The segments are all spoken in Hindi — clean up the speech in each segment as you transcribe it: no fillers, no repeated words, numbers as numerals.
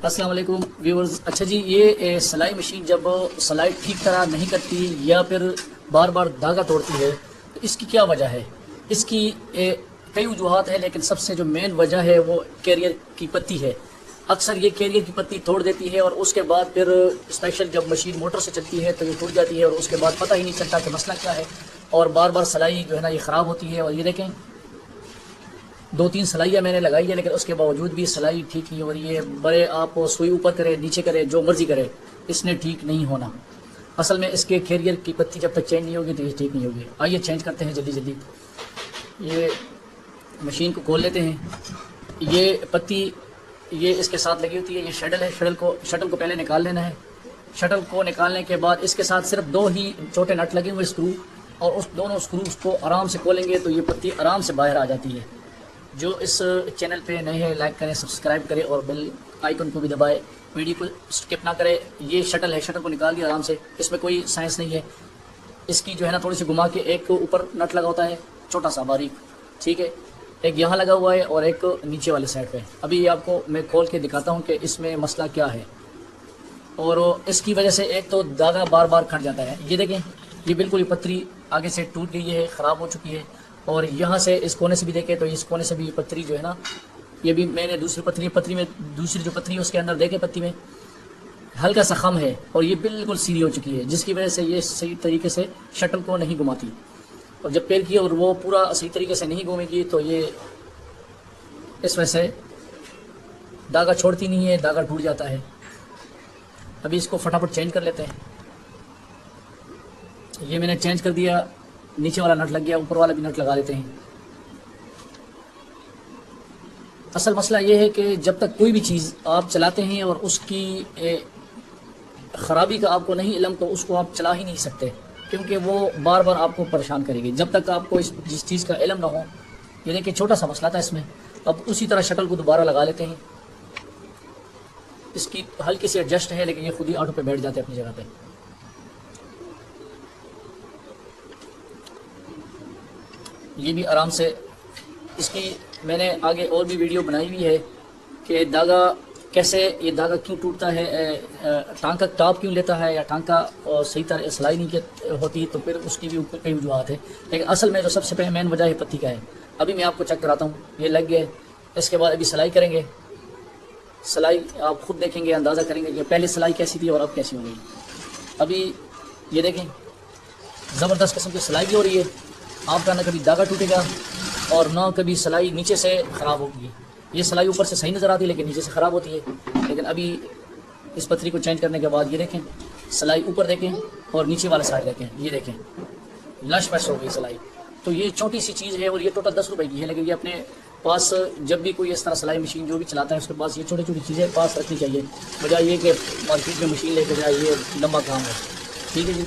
अस्सलाम वालेकुम व्यूअर्स। अच्छा जी, ये सिलाई मशीन जब सिलाई ठीक तरह नहीं करती या फिर बार बार धागा तोड़ती है तो इसकी क्या वजह है? इसकी कई वजूहत है, लेकिन सबसे जो मेन वजह है वो कैरियर की पत्ती है। अक्सर ये कैरियर की पत्ती तोड़ देती है और उसके बाद फिर स्पेशल जब मशीन मोटर से चलती है तो ये टूट जाती है और उसके बाद पता ही नहीं चलता कि मसला क्या है, और बार बार सिलाई जो है ना ये ख़राब होती है। और ये देखें, 2-3 सिलाइयाँ मैंने लगाई है, लेकिन उसके बावजूद भी सिलाई ठीक नहीं हो रही है। बड़े आप सुई ऊपर करें नीचे करें जो मर्जी करें, इसने ठीक नहीं होना। असल में इसके कैरियर की पत्ती जब तक चेंज नहीं होगी तो ये ठीक नहीं होगी। आइए चेंज करते हैं जल्दी जल्दी। ये मशीन को खोल लेते हैं। ये पत्ती ये इसके साथ लगी होती है, ये शटल है। शटल को पहले निकाल लेना है। शटल को निकालने के बाद इसके साथ सिर्फ 2 ही छोटे नट लगे हुए स्क्रू, और उस दोनों स्क्रूज को आराम से खोलेंगे तो ये पत्ती आराम से बाहर आ जाती है। जो इस चैनल पे नए हैं लाइक करें, सब्सक्राइब करें और बेल आइकन को भी दबाएं। वीडियो को स्किप ना करें। ये शटल है, शटल को निकाल दिया आराम से। इसमें कोई साइंस नहीं है। इसकी जो है ना थोड़ी सी घुमा के एक ऊपर नट लगा होता है छोटा सा बारीक, ठीक है, एक यहाँ लगा हुआ है और एक नीचे वाले साइड पे। अभी ये आपको मैं खोल के दिखाता हूँ कि इसमें मसला क्या है। और इसकी वजह से एक तो धागा बार बार कट जाता है। ये देखें, ये बिल्कुल ही पत्ती आगे से टूट गई है, ख़राब हो चुकी है। और यहाँ से इस कोने से भी देखें तो इस कोने से भी पत्ती जो है ना, ये भी मैंने दूसरी पत्ती में दूसरी जो पत्ती है उसके अंदर देखें पत्ती में हल्का सा खम है और ये बिल्कुल सीधी हो चुकी है, जिसकी वजह से ये सही तरीके से शटल को नहीं घुमाती। और जब पैर की और वो पूरा सही तरीके से नहीं घूमेगी तो ये इस वजह से धागा छोड़ती नहीं है, धागा टूट जाता है। अभी इसको फटाफट चेंज कर लेते हैं। ये मैंने चेंज कर दिया, नीचे वाला नट लग गया, ऊपर वाला भी नट लगा लेते हैं। असल मसला ये है कि जब तक कोई भी चीज़ आप चलाते हैं और उसकी ख़राबी का आपको नहीं इल्म तो उसको आप चला ही नहीं सकते, क्योंकि वो बार बार आपको परेशान करेगी जब तक आपको जिस चीज़ का इल्म ना हो। ये देखिए छोटा सा मसला था इसमें। अब उसी तरह शटल को दोबारा लगा लेते हैं। इसकी हल्की सी एडजस्ट है, लेकिन ये खुद ही ऑटो पे बैठ जाते हैं अपनी जगह पे। ये भी आराम से, इसकी मैंने आगे और भी वीडियो बनाई हुई है कि धागा कैसे, ये धागा क्यों टूटता है, टांका टॉप क्यों लेता है, या टांका सही तरह सिलाई नहीं होती, तो फिर उसकी भी ऊपर कई वजूहत है। लेकिन असल में जो सबसे पहले मेन वजह है पत्ती का है। अभी मैं आपको चेक कराता हूँ। ये लग गए, इसके बाद अभी सिलाई करेंगे। सिलाई आप खुद देखेंगे, अंदाज़ा करेंगे कि पहले सिलाई कैसी थी और अब कैसी हो गई। अभी ये देखें, ज़बरदस्त किस्म की सिलाई भी हो रही है। आपका ना कभी धागा टूटेगा और ना कभी सिलाई नीचे से ख़राब होगी। ये सिलाई ऊपर से सही नज़र आती है लेकिन नीचे से ख़राब होती है। लेकिन अभी इस पत्ती को चेंज करने के बाद ये देखें, सिलाई ऊपर देखें और नीचे वाला साइड देखें, ये देखें लश पश हो गई सिलाई। तो ये छोटी सी चीज़ है और ये टोटल 10 रुपए की है। लेकिन ये अपने पास जब भी कोई इस तरह सिलाई मशीन जो भी चलाता है उसके पास ये छोटी छोटी चीज़ें पास रखनी चाहिए, बजाय ये कि मार्केट में मशीन लेकर जाए। ये लंबा काम है, ठीक है जी।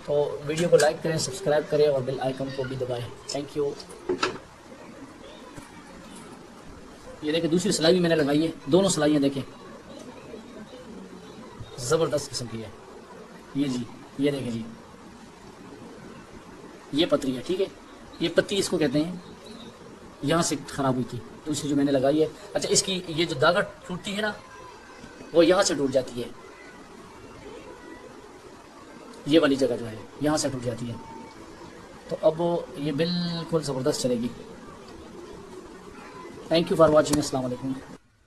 तो वीडियो को लाइक करें, सब्सक्राइब करें और बेल आइकन को भी दबाएं। Thank you. ये देखें, दूसरी सिलाई भी मैंने लगाई है। दोनों सिलाइयाँ देखें, ज़बरदस्त किस्म की है ये जी। ये देखें जी, ये पतरी है, ठीक है। ये पत्ती इसको कहते हैं, यहाँ से ख़राब हुई थी दूसरी जो मैंने लगाई है। अच्छा, इसकी ये जो धागा टूटती है ना, वो यहाँ से टूट जाती है। ये वाली जगह जो है यहाँ से टूट जाती है। तो अब ये बिल्कुल ज़बरदस्त चलेगी। Thank you for watching. अस्सलाम वालेकुम।